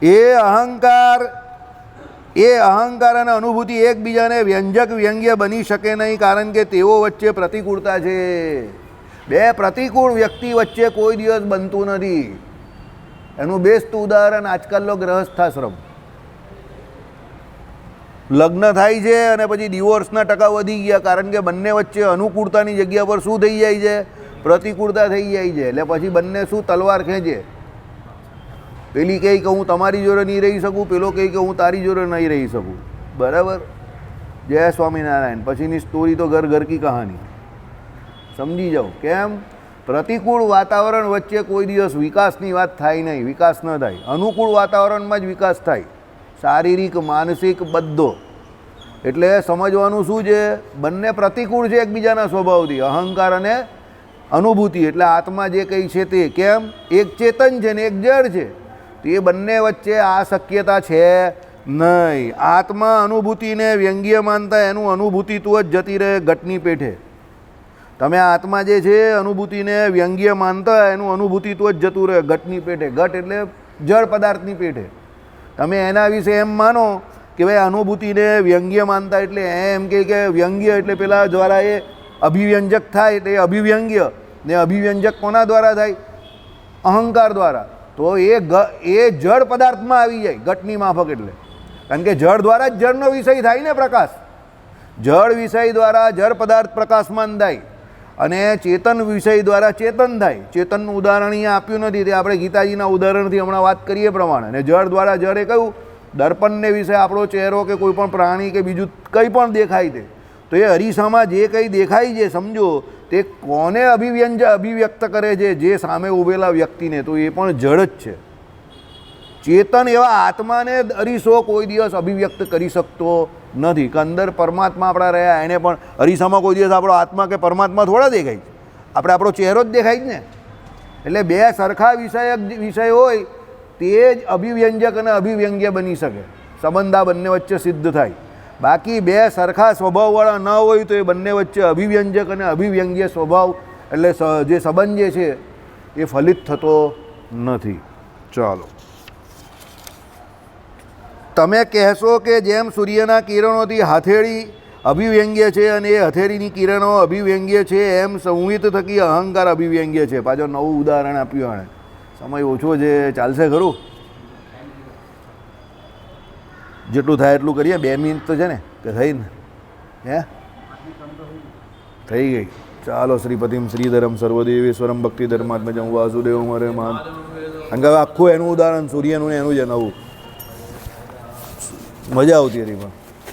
એ અહંકાર અને અનુભૂતિ એકબીજાને વ્યંજક વ્યંગ્ય બની શકે નહીં, કારણ કે તેઓ વચ્ચે પ્રતિકૂળતા છે. બે પ્રતિકૂળ વ્યક્તિ વચ્ચે કોઈ દિવસ બનતું નથી. એનું બેસ્ટ ઉદાહરણ આજકાલનો ગ્રહસ્થાશ્રમ. લગ્ન થાય છે અને પછી ડિવોર્સના ટકા વધી ગયા, કારણ કે બંને વચ્ચે અનુકૂળતાની જગ્યા પર શું થઈ જાય છે? પ્રતિકૂળતા થઈ જાય છે. એટલે પછી બંને શું તલવાર ખેંચે. પેલી કહે કે હું તમારી જોડે નહીં રહી શકું, પેલો કહે કે હું તારી જોડે નહીં રહી શકું. બરાબર. જય સ્વામિનારાયણ. પછીની સ્ટોરી તો ઘર કી કહાની. સમજી જાઓ. કેમ? પ્રતિકૂળ વાતાવરણ વચ્ચે કોઈ દિવસ વિકાસની વાત થાય નહીં, વિકાસ ન થાય. અનુકૂળ વાતાવરણમાં જ વિકાસ થાય, શારીરિક માનસિક બધો. એટલે સમજવાનું શું છે? બંને પ્રતિકૂળ છે એકબીજાના સ્વભાવથી, અહંકાર અને અનુભૂતિ. એટલે આત્મા જે કંઈ છે તે. કેમ? એક ચેતન છે ને એક જળ છે. તો એ બંને વચ્ચે આ શક્યતા છે નહીં. આત્મા અનુભૂતિને વ્યંગ્ય માનતા એનું અનુભૂતિત્વ જ જતી રહે ઘટની પેઠે. તમે આત્મા જે છે અનુભૂતિને વ્યંગ્ય માનતા એનું અનુભૂતિત્વ જ જતું રહે ઘટની પેઠે. ઘટ એટલે જળ પદાર્થની પેઠે. તમે એના વિશે એમ માનો કે ભાઈ અનુભૂતિને વ્યંગ્ય માનતા એટલે એમ કે વ્યંગ્ય એટલે પેલા દ્વારા એ અભિવ્યંજક થાય, એટલે અભિવ્યંગ્ય ને અભિવ્યંજક કોના દ્વારા થાય? અહંકાર દ્વારા. તો એ જળ પદાર્થમાં આવી જાય ઘટની માફક. એટલે કારણ કે જળ દ્વારા જ જળનો વિષય થાય ને, પ્રકાશ. જળ વિષય દ્વારા જળ પદાર્થ પ્રકાશમાન થાય અને ચેતન વિષય દ્વારા ચેતન થાય. ચેતનનું ઉદાહરણ અહીંયા આપ્યું નથી, તે આપણે ગીતાજીના ઉદાહરણથી હમણાં વાત કરીએ પ્રમાણે. અને જળ દ્વારા જળ એ કહ્યું દર્પણને વિશે આપણો ચહેરો કે કોઈ પણ પ્રાણી કે બીજું કંઈ પણ દેખાય તે. તો એ અરીસામાં જે કંઈ દેખાય છે સમજો તે કોને અભિવ્યક્ત કરે છે? જે સામે ઊભેલા વ્યક્તિને. તો એ પણ જળ જ છે. ચેતન એવા આત્માને અરીસો કોઈ દિવસ અભિવ્યક્ત કરી શકતો નથી. કે અંદર પરમાત્મા આપણા રહ્યા, એને પણ અરીસામાં કોઈ દિવસ આપણો આત્મા કે પરમાત્મા થોડા દેખાય છે? આપણે આપણો ચહેરો જ દેખાય જ ને. એટલે બે સરખા વિષય હોય તે જ અભિવ્યંજક અને અભિવ્યંગ્ય બની શકે. સંબંધ આ બંને વચ્ચે સિદ્ધ થાય. બાકી બે સરખા સ્વભાવવાળા ન હોય તો એ બંને વચ્ચે અભિવ્યંજક અને અભિવ્યંગ્ય સ્વભાવ એટલે જે સંબંધ જે છે એ ફલિત થતો નથી. ચાલો. તમે કહેશો કે જેમ સૂર્યના કિરણોથી હથેળી અભિવ્યંગ્ય છે અને એ હથેળીની કિરણો અભિવ્યંગ્ય છે, એમ સંહિત થકી અહંકાર અભિવ્યંગ્ય છે. પાછો નવું ઉદાહરણ આપ્યું આણે. સમય ઓછો છે, ચાલશે ખરું? જેટલું થાય એટલું કરીએ. 2 મિનિટ તો છે ને કે થઈ ને? હે થઈ ગઈ. ચાલો. શ્રીપતિમ શ્રીધરમ સર્વદેવેશ્વરમ ભક્તિ ધર્માત્મજમ વાસુદેવ મરે માન. કારણ કે હવે આખું એનું ઉદાહરણ સૂર્યનું ને એનું જ નવું મજા આવતી હતી પણ